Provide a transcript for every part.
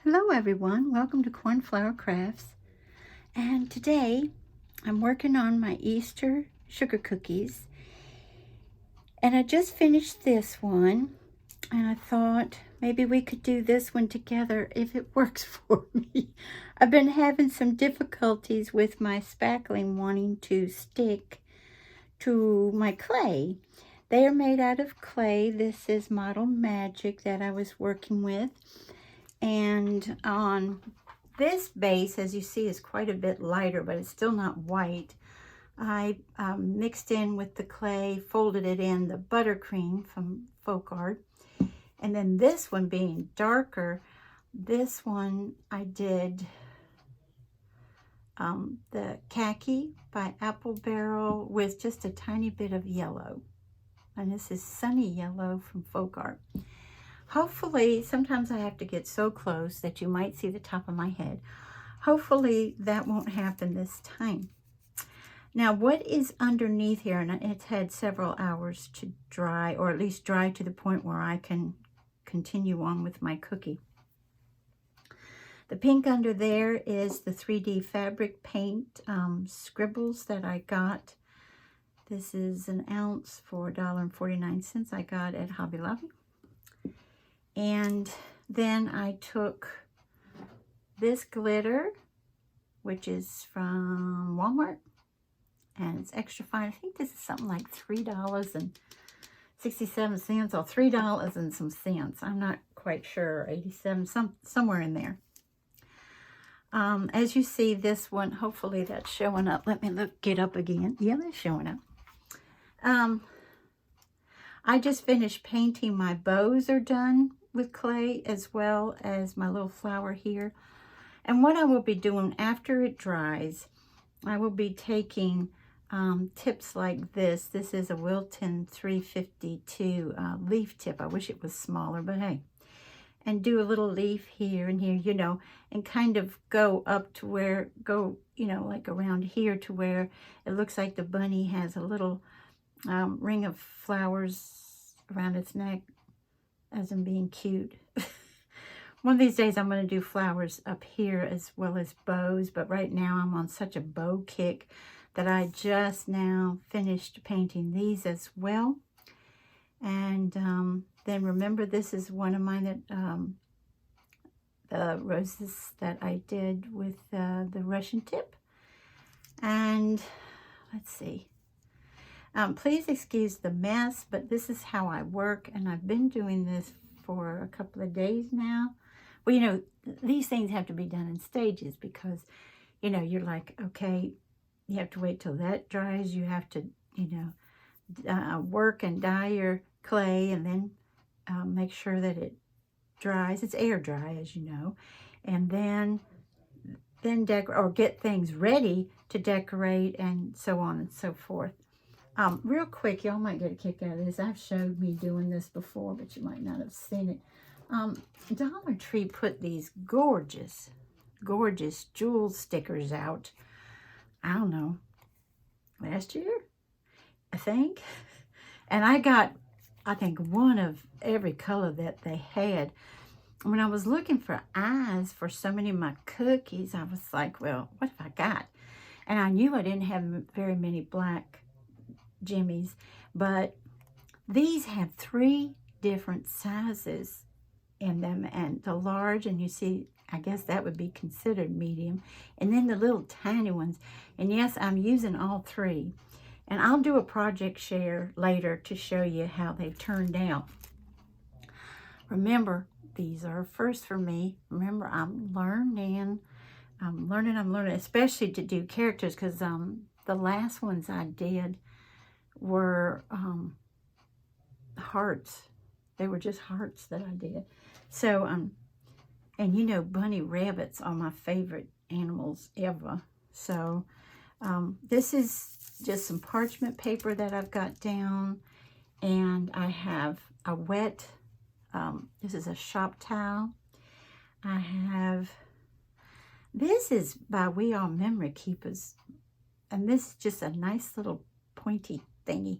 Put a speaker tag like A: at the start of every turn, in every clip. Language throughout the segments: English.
A: Hello everyone, welcome to Cornflower Crafts, and today I'm working on my Easter sugar cookies, and I just finished this one, and I thought maybe we could do this one together if it works for me. I've been having some difficulties with my spackling wanting to stick to my clay. They are made out of clay. This is Model Magic that I was working with. And on this base, as you see, is quite a bit lighter, but it's still not white. I mixed in with the clay, folded it in the buttercream from Folk Art. And then this one being darker, this one I did the khaki by Apple Barrel with just a tiny bit of yellow. And this is Sunny Yellow from Folk Art. Hopefully, sometimes I have to get so close that you might see the top of my head. Hopefully that won't happen this time. Now, what is underneath here, and it's had several hours to dry, or at least dry to the point where I can continue on with my cookie. The pink under there is the 3D fabric paint scribbles that I got. This is an ounce for $1.49 I got at Hobby Lobby. And then I took this glitter, which is from Walmart, and it's extra fine. I think this is something like $3.67 or $3 and some cents. I'm not quite sure, 87, somewhere in there. As you see, this one, hopefully that's showing up. Let me get up again. Yeah, that's showing up. I just finished painting. My bows are done with clay, as well as my little flower here. And what I will be doing after it dries, I will be taking tips like this. This is a Wilton 352 leaf tip. I wish it was smaller, but hey. And do a little leaf here and here, you know, and kind of go up to where, like around here to where it looks like the bunny has a little ring of flowers around its neck, as in being cute. One of these days I'm going to do flowers up here as well as bows, but right now I'm on such a bow kick that I just now finished painting these as well. And then remember, this is one of mine that the roses that I did with the Russian tip. And let's see. Please excuse the mess, but this is how I work, and I've been doing this for a couple of days now. Well, you know, these things have to be done in stages because, you know, you're like, okay, you have to wait till that dries. You have to, you know, work and dye your clay, and then make sure that it dries. It's air dry, as you know, and then decorate or get things ready to decorate, and so on and so forth. Real quick, y'all might get a kick out of this. I've showed me doing this before, but you might not have seen it. Dollar Tree put these gorgeous jewel stickers out. I don't know, last year, I think. And I got, I think, one of every color that they had. When I was looking for eyes for so many of my cookies, I was like, well, what have I got? And I knew I didn't have very many black jimmies, but these have 3 different sizes in them, and the large, and you see, I guess that would be considered medium, and then the little tiny ones. And yes, I'm using all 3, and I'll do a project share later to show you how they turned out. Remember, these are a first for me. Remember, I'm learning, especially to do characters, because the last ones I did were hearts. They were just hearts that I did. So, and you know, bunny rabbits are my favorite animals ever. So, this is just some parchment paper that I've got down, and I have a wet, this is a shop towel. I have, this is by We Are Memory Keepers, and this is just a nice little pointy thingy.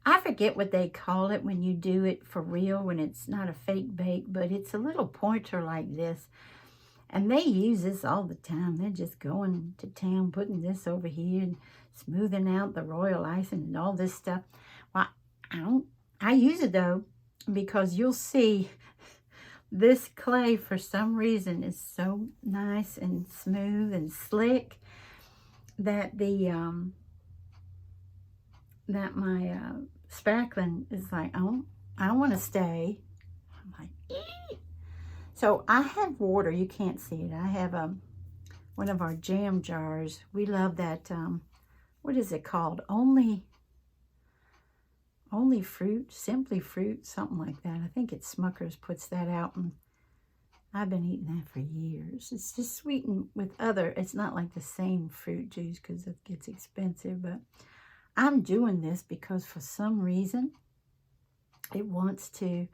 A: I forget what they call it when you do it for real, when it's not a fake bake, but it's a little pointer like this. And they use this all the time. They're just going to town, putting this over here and smoothing out the royal icing and all this stuff. Well, I use it though, because you'll see this clay for some reason is so nice and smooth and slick that that my spackling is like, oh, I want to stay. I'm like, ee. So I have water. You can't see it. I have one of our jam jars. We love that. What is it called? Only Fruit, Simply Fruit, something like that. I think it's Smucker's puts that out, and I've been eating that for years. It's just sweetened with other. It's not like the same fruit juice because it gets expensive, but I'm doing this because for some reason it wants to,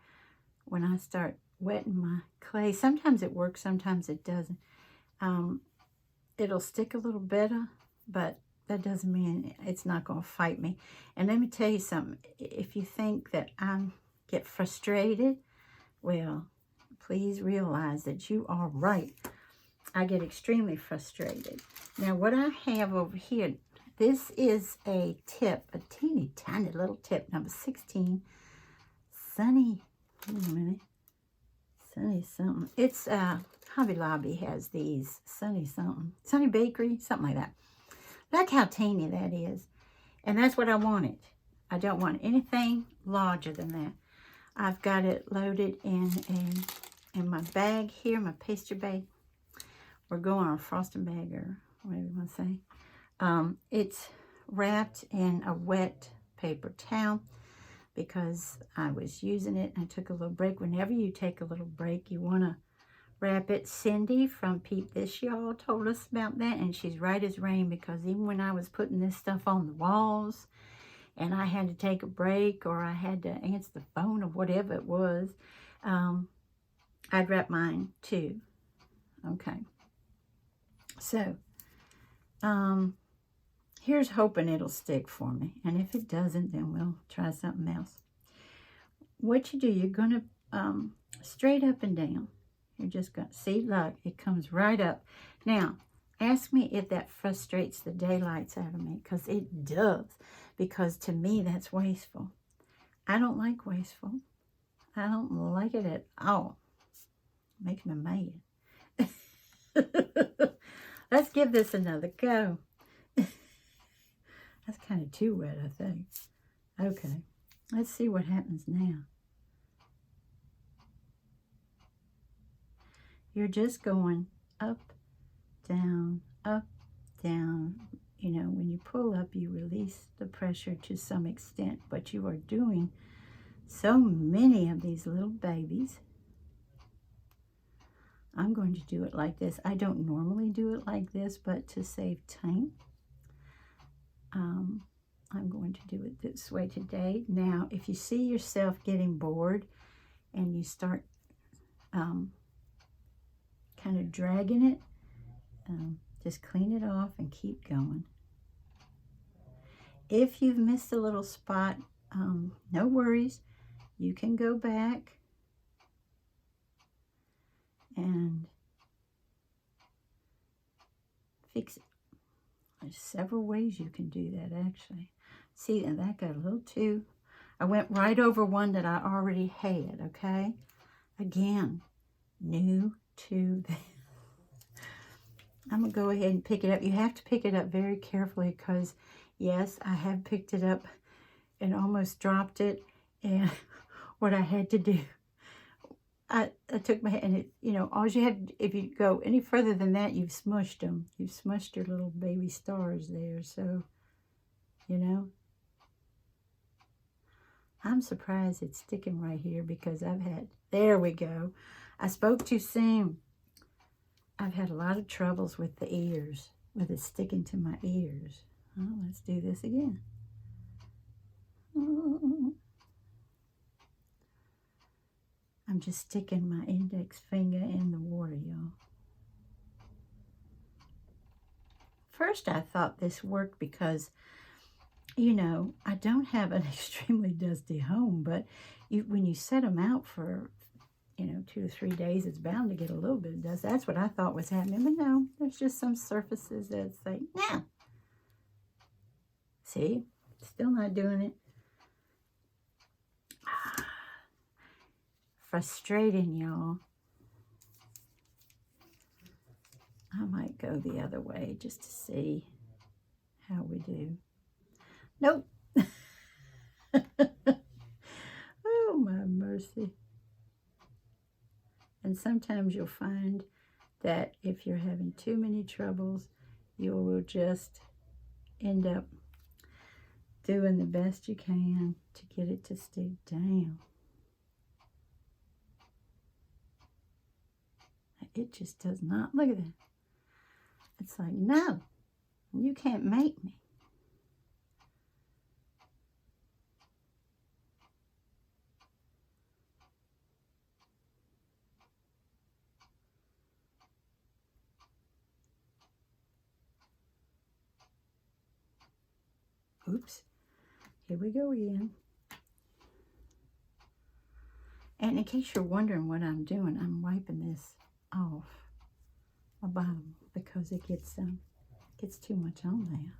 A: when I start wetting my clay, sometimes it works, sometimes it doesn't. It'll stick a little better, but that doesn't mean it's not going to fight me. And let me tell you something. If you think that I get frustrated, well, please realize that you are right. I get extremely frustrated. Now, what I have over here, this is a tip, a teeny tiny little tip, number 16. Sunny, wait a minute. Sunny something. It's Hobby Lobby has these. Sunny something. Sunny Bakery, something like that. Look how teeny that is. And that's what I wanted. I don't want anything larger than that. I've got it loaded in my bag here, my pastry bag. We're going on a frosting bag, or whatever you want to say. It's wrapped in a wet paper towel because I was using it and I took a little break. Whenever you take a little break, you want to wrap it. Cindy from Peep This Y'all told us about that, and she's right as rain, because even when I was putting this stuff on the walls and I had to take a break or I had to answer the phone or whatever it was, I'd wrap mine too. Okay. So, here's hoping it'll stick for me. And if it doesn't, then we'll try something else. What you do, you're going to straight up and down. You're just going to see, look, it comes right up. Now, ask me if that frustrates the daylights out of me, because it does. Because to me, that's wasteful. I don't like wasteful. I don't like it at all. Makes me mad. Let's give this another go. That's kind of too wet, I think. Okay, let's see what happens now. You're just going up, down, up, down. You know, when you pull up, you release the pressure to some extent, but you are doing so many of these little babies. I'm going to do it like this. I don't normally do it like this, but to save time, I'm going to do it this way today. Now, if you see yourself getting bored and you start kind of dragging it, just clean it off and keep going. If you've missed a little spot, no worries. You can go back and fix it. There's several ways you can do that, actually. See, and that got a little too... I went right over one that I already had, okay? Again, new to the... I'm going to go ahead and pick it up. You have to pick it up very carefully because, yes, I have picked it up and almost dropped it. And what I had to do, I took my hand, and it, you know, all you had, if you go any further than that, you've smushed them. You've smushed your little baby stars there. So, you know, I'm surprised it's sticking right here because I've had, there we go. I spoke too soon. I've had a lot of troubles with the ears, with it sticking to my ears. Oh, let's do this again. I'm just sticking my index finger in the water, y'all. First, I thought this worked because you know, I don't have an extremely dusty home, but when you set them out for, you know, 2 to 3 days, it's bound to get a little bit of dust. That's what I thought was happening, but no, there's just some surfaces that's like, nah. See, still not doing it. Frustrating, y'all. I might go the other way just to see how we do. Nope. Oh, my mercy. And sometimes you'll find that if you're having too many troubles, you will just end up doing the best you can to get it to stick down. It just does not. Look at that. It's like, no, you can't make me. Oops. Here we go again. And in case you're wondering what I'm doing, I'm wiping this off my bottom because it gets too much on there.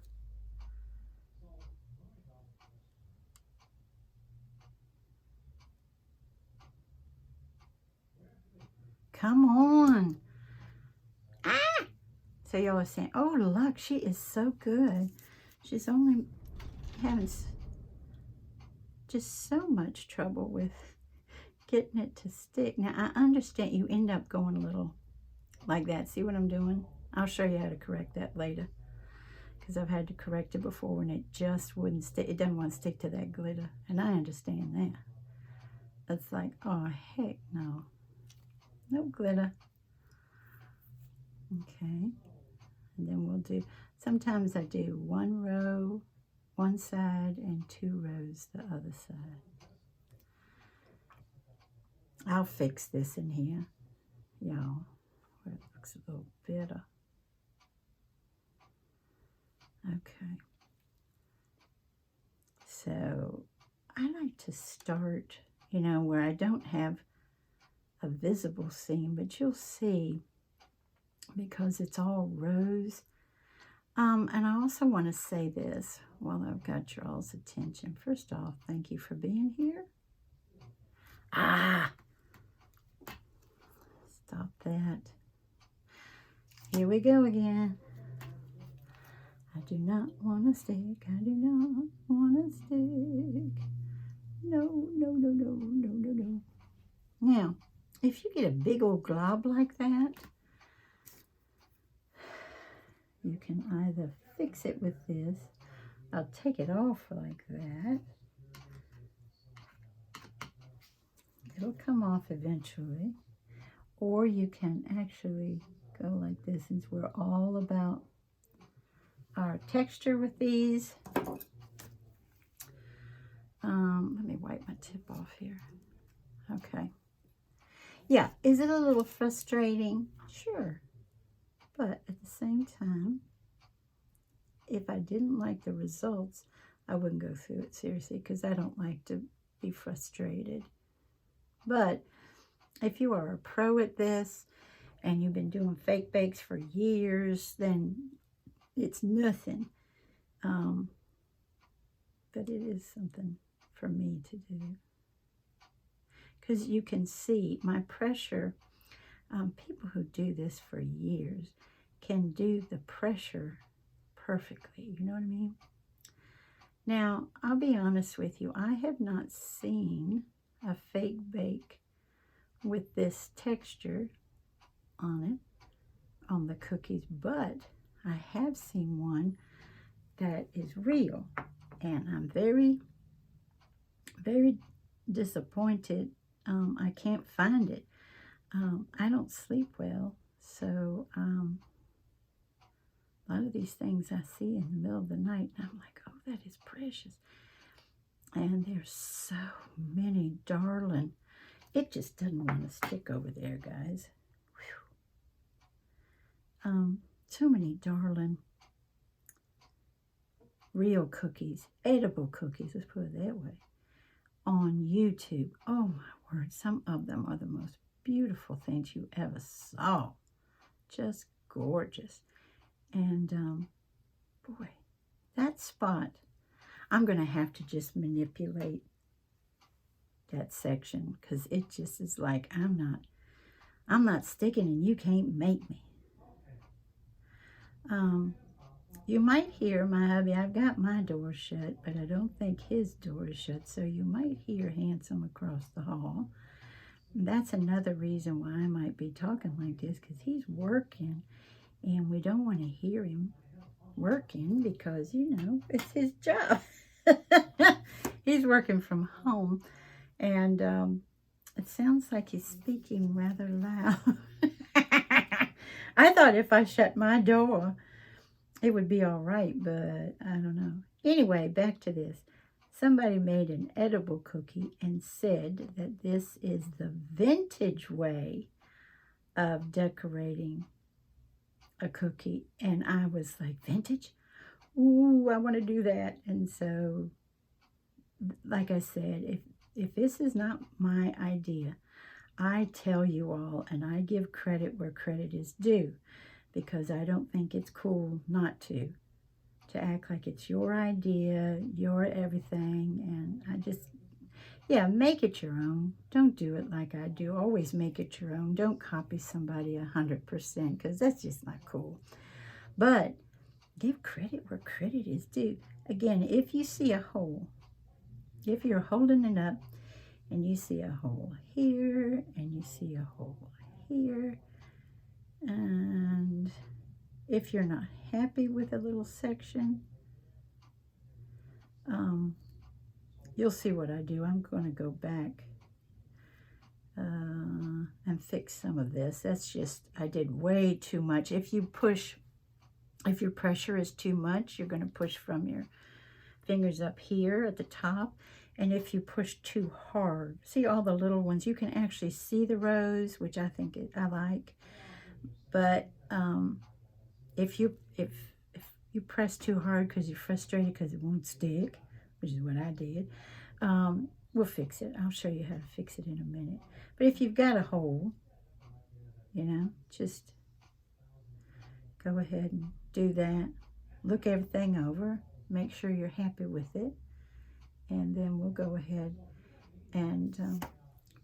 A: Come on. Ah! So y'all are saying, oh, look, she is so good. She's only having just so much trouble with getting it to stick. Now, I understand you end up going a little like that. See what I'm doing? I'll show you how to correct that later, because I've had to correct it before when it just wouldn't stick. It doesn't want to stick to that glitter, and I understand that. It's like, oh, heck no. No glitter. Okay. And then we'll do, sometimes I do 1 row, one side, and 2 rows the other side. I'll fix this in here, y'all, where it looks a little better. Okay. So I like to start, you know, where I don't have a visible seam, but you'll see because it's all rows. And I also want to say this while I've got your all's attention. First off, thank you for being here. Ah! Stop that. Here we go again. I do not want to stick. I do not want to stick. No, no, no, no, no, no, no. Now, if you get a big old glob like that, you can either fix it with this. I'll take it off like that. It'll come off eventually. Or you can actually go like this, since we're all about our texture with these. Let me wipe my tip off here. Okay. Yeah, is it a little frustrating? Sure. But at the same time, if I didn't like the results, I wouldn't go through it seriously, because I don't like to be frustrated. But if you are a pro at this and you've been doing fake bakes for years, then it's nothing. But it is something for me to do. Because you can see my pressure. People who do this for years can do the pressure perfectly. You know what I mean? Now, I'll be honest with you. I have not seen a fake bake with this texture on it, on the cookies, but I have seen one that is real, and I'm very, very disappointed. I can't find it. I don't sleep well, so a lot of these things I see in the middle of the night, and I'm like, oh, that is precious. And there's so many, darling. It just doesn't want to stick over there, guys. So many darling real cookies, edible cookies, let's put it that way, on YouTube. Oh my word, some of them are the most beautiful things you ever saw. Just gorgeous. And boy, that spot, I'm going to have to just manipulate that section, because it just is like, I'm not sticking and you can't make me. You might hear my hubby, I've got my door shut, but I don't think his door is shut, so you might hear Handsome across the hall. And that's another reason why I might be talking like this, because he's working, and we don't want to hear him working because, you know, it's his job. He's working from home, and it sounds like he's speaking rather loud. I thought if I shut my door, it would be all right, but I don't know. Anyway, back to this. Somebody made an edible cookie and said that this is the vintage way of decorating a cookie. And I was like, vintage? Ooh, I want to do that. And so, like I said, if this is not my idea, I tell you all, and I give credit where credit is due, because I don't think it's cool not to act like it's your idea, your everything. And I just, yeah, make it your own. Don't do it like I do. Always make it your own. Don't copy somebody 100%, because that's just not cool. But give credit where credit is due. Again, if you see a hole, if you're holding it up and you see a hole here and you see a hole here, and if you're not happy with a little section, you'll see what I do. I'm going to go back and fix some of this. That's just, I did way too much. If your pressure is too much, you're going to push from your fingers up here at the top. And if you push too hard, see all the little ones, you can actually see the rows, which I think I like. But if you press too hard because you're frustrated because it won't stick, which is what I did, we'll fix it. I'll show you how to fix it in a minute. But if you've got a hole, you know, just go ahead and do that. Look everything over. Make sure you're happy with it. And then we'll go ahead and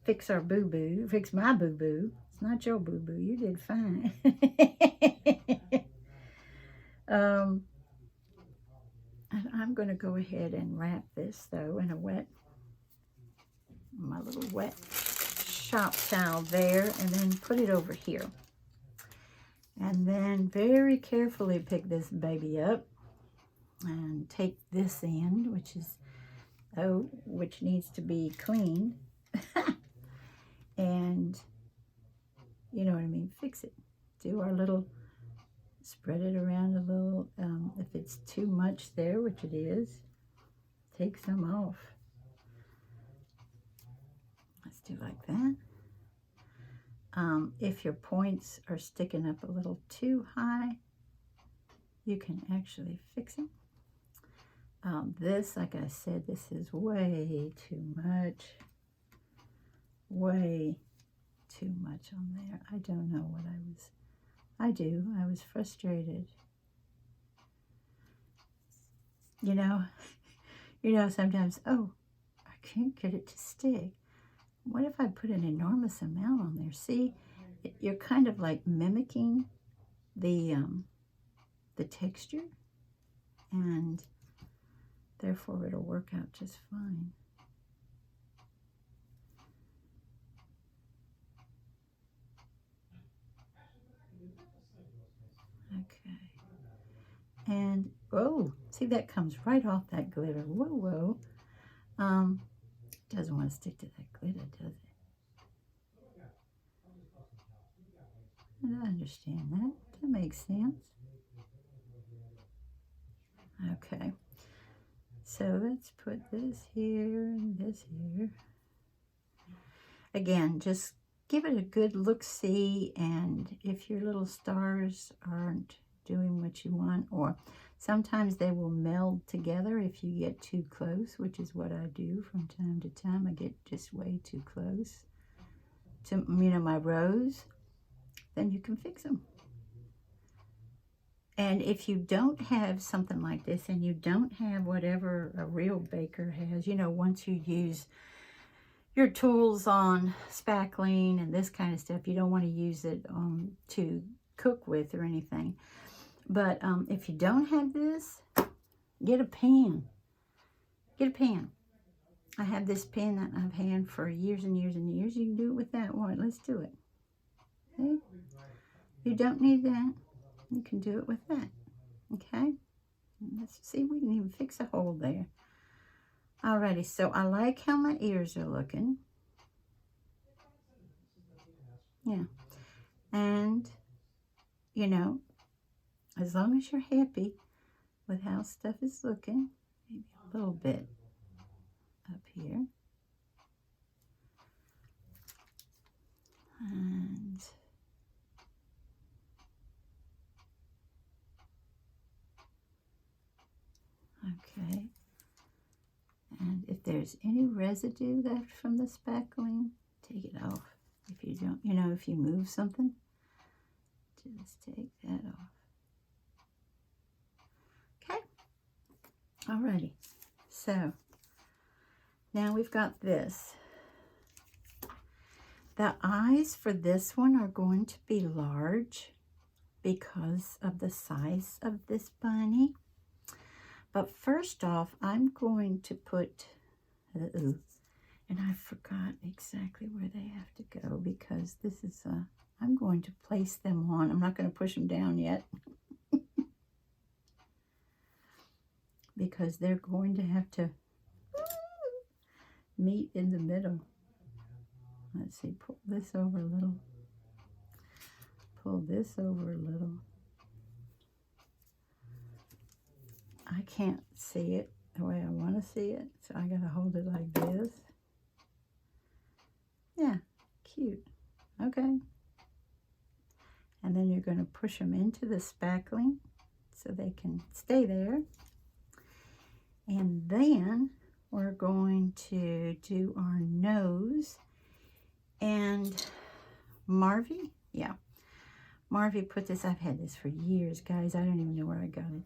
A: fix our boo-boo. Fix my boo-boo. It's not your boo-boo. You did fine. And I'm going to go ahead and wrap this, though, in my little wet shop towel there, and then put it over here. And then very carefully pick this baby up and take this end, which needs to be cleaned. And, you know what I mean, fix it. Do our little, spread it around a little. If it's too much there, which it is, take some off. Let's do like that. If your points are sticking up a little too high, you can actually fix it. This, like I said, this is way too much. Way too much on there. I don't know what I was frustrated. You know, sometimes, oh, I can't get it to stick. What if I put an enormous amount on there? See, you're kind of like mimicking the texture, and therefore it'll work out just fine. Okay. And, oh, see, that comes right off that glitter. Whoa, whoa. Doesn't want to stick to that glitter, does it? I understand that. That makes sense. Okay. So let's put this here and this here. Again, just give it a good look-see, and if your little stars aren't doing what you want, or Sometimes they will meld together if you get too close, which is what I do from time to time. I get just way too close to, you know, my rows. Then you can fix them. And if you don't have something like this, and you don't have whatever a real baker has, you know, once you use your tools on spackling and this kind of stuff, you don't want to use it to cook with or anything. But if you don't have this, get a pan. Get a pan. I have this pen that I've had for years and years and years. You can do it with that one. Let's do it. Okay? You don't need that. You can do it with that. Okay? Let's see, we can even fix a hole there. Alrighty, so I like how my ears are looking. Yeah. And, you know, as long as you're happy with how stuff is looking, maybe a little bit up here. And okay. And if there's any residue left from the spackling, take it off. If you don't, you know, if you move something, just take that off. Okay. Alrighty. So now we've got this. The eyes for this one are going to be large because of the size of this bunny. But first off, I'm going to put, and I forgot exactly where they have to go because this is, I'm going to place them on. I'm not going to push them down yet because they're going to have to meet in the middle. Let's see, pull this over a little. Pull this over a little. I can't see it the way I want to see it, so I got to hold it like this. Yeah, cute. Okay. And then you're going to push them into the spackling so they can stay there. And then we're going to do our nose. And Marvy, yeah. Marvy put this, I've had this for years, guys. I don't even know where I got it.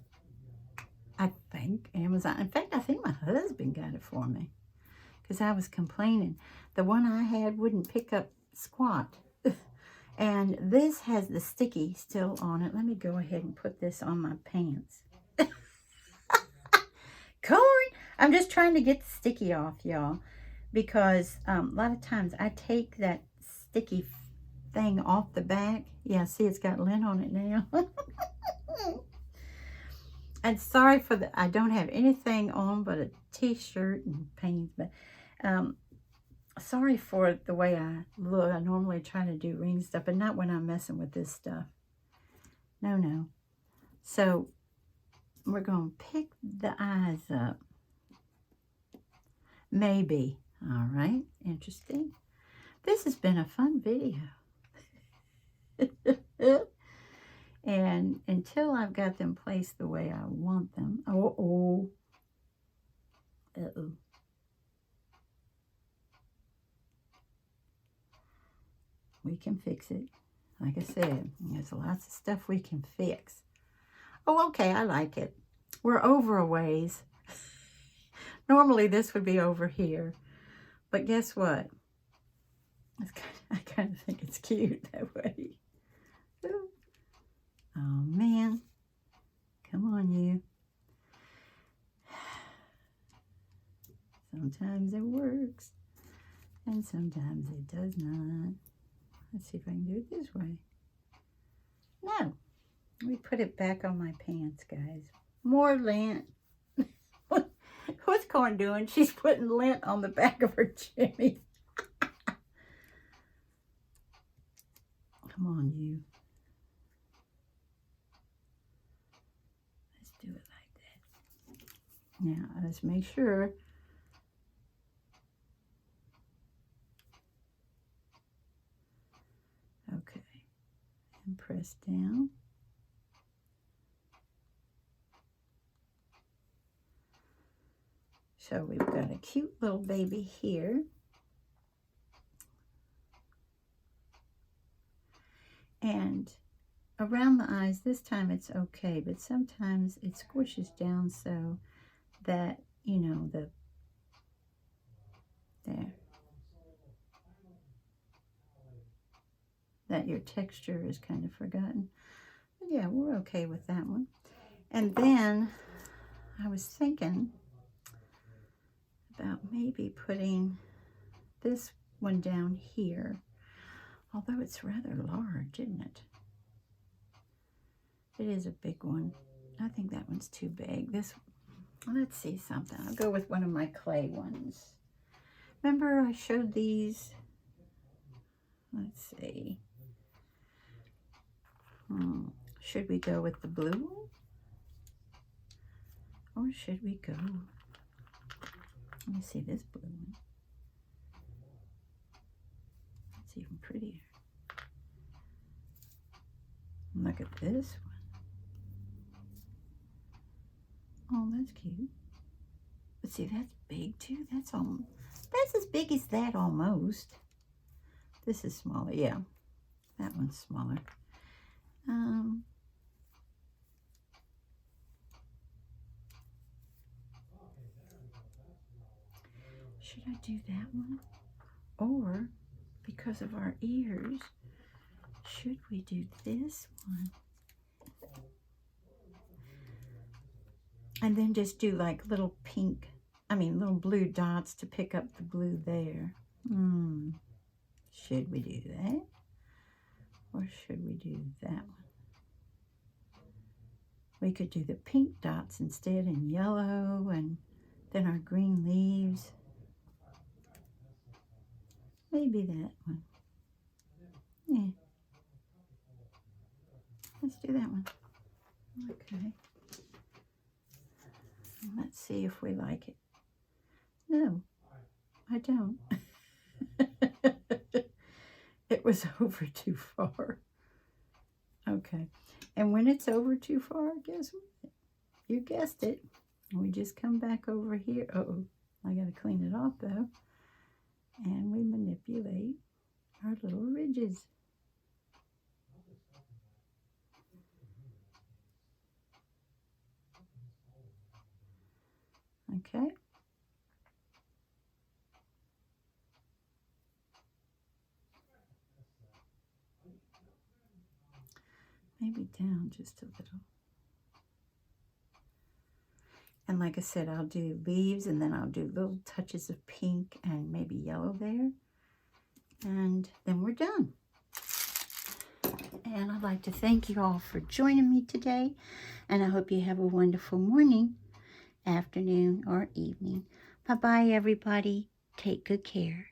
A: I think Amazon. In fact, I think my husband got it for me because I was complaining. The one I had wouldn't pick up squat. And this has the sticky still on it. Let me go ahead and put this on my pants. Corn! I'm just trying to get the sticky off, y'all. Because a lot of times I take that sticky thing off the back. Yeah, see, it's got lint on it now. And sorry for the, I don't have anything on but a t-shirt and pants, but sorry for the way I look. I normally try to do ring stuff, but not when I'm messing with this stuff. No. So we're going to pick the eyes up. Maybe. All right. Interesting. This has been a fun video. And until I've got them placed the way I want them. Uh-oh. We can fix it. Like I said, there's lots of stuff we can fix. Oh, okay, I like it. We're over a ways. Normally this would be over here. But guess what? I kind of think it's cute that way. Ooh. Oh, man. Come on, you. Sometimes it works. And sometimes it does not. Let's see if I can do it this way. No. We put it back on my pants, guys. More lint. What's Corn doing? She's putting lint on the back of her jimmy. Come on, you. Let's do it like that. Now, let's make sure. Okay. And press down. So we've got a cute little baby here. And around the eyes, this time it's okay, but sometimes it squishes down so that, you know, there. That your texture is kind of forgotten. But yeah, we're okay with that one. And then I was thinking about maybe putting this one down here, although it's rather large, isn't it? It is a big one. I think that one's too big. This, let's see something. I'll go with one of my clay ones. Remember I showed these? Let's see. Should we go with the blue? Or should we go? Let me see this blue one. It's even prettier. Look at this one. Oh, that's cute. But see, that's big too. That's as big as that almost. This is smaller. Yeah, that one's smaller. Should I do that one? Or, because of our ears, should we do this one? And then just do like little little blue dots to pick up the blue there. Should we do that? Or should we do that one? We could do the pink dots instead in yellow, and then our green leaves. Maybe that one. Yeah. Let's do that one. Okay. Let's see if we like it. No, I don't. It was over too far. Okay. And when it's over too far, guess what? You guessed it. We just come back over here. Uh-oh. I got to clean it off, though. And we manipulate our little ridges. Okay. Maybe down just a little. And like I said, I'll do leaves, and then I'll do little touches of pink and maybe yellow there. And then we're done. And I'd like to thank you all for joining me today. And I hope you have a wonderful morning, afternoon, or evening. Bye-bye, everybody. Take good care.